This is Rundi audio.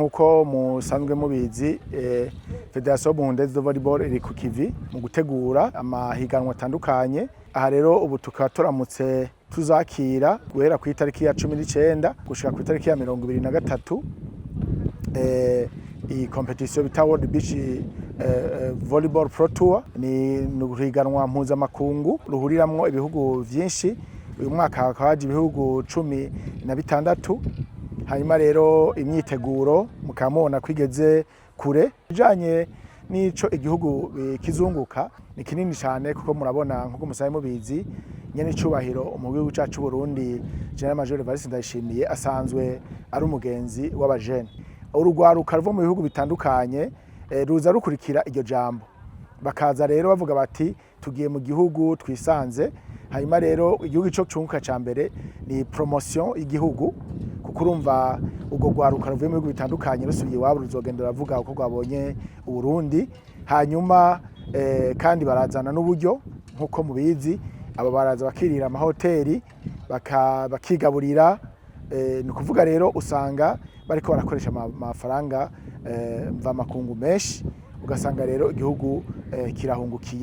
Nkuko musanzwe mubizi Federation Burundaise de Volley Ball iri ku kivi mu gutegura amahiganwa atandukanye. Aha rero ubu tukaba turamutse tuzakira guhera ku itariki ya 19 gushika ku itariki ya 23 iyi competition bita Volley Beach Volley Ball Pro Tour ni uruhiganwa mpuzamakungu ruhuriramwo ibihugu vyinshi. Uyu mwaka hakaba haje ibihugu 16. Hanyuma rero imyiteguro mukamubona kwigeze kure bijanye nico igihugu kizunguka ni kinini cyane kuko murabona nkuko musaye mubizi nyene icubahiro mu gihugu cacu Burundi General Major Evariste Ndayishimiye asanzwe ari umugenzi w'abajene. Urugwaruka ruva mu bihugu bitandukanye ruza rukurikira iryo jambo bakaza rero bavuga bati tugiye mu gihugu twisanze. Hanyuma rero igihugu cyo cunguka ca mbere ni promotion y'igihugu kuko urumva ubwo gwaruka ruvuye mu bihugu bitandukanye rusubiye iwabo ruzogenda ravuga uko gwabonye Uburundi. Hanyuma kandi barazana n'uburyo nkuko mubizi abo baraza bakirira amahoteli bakigaburira ni kuvuga rero usanga bariko barakoresha amafaranga mva makungu menshi ugasanga rero igihugu kirahungukiye.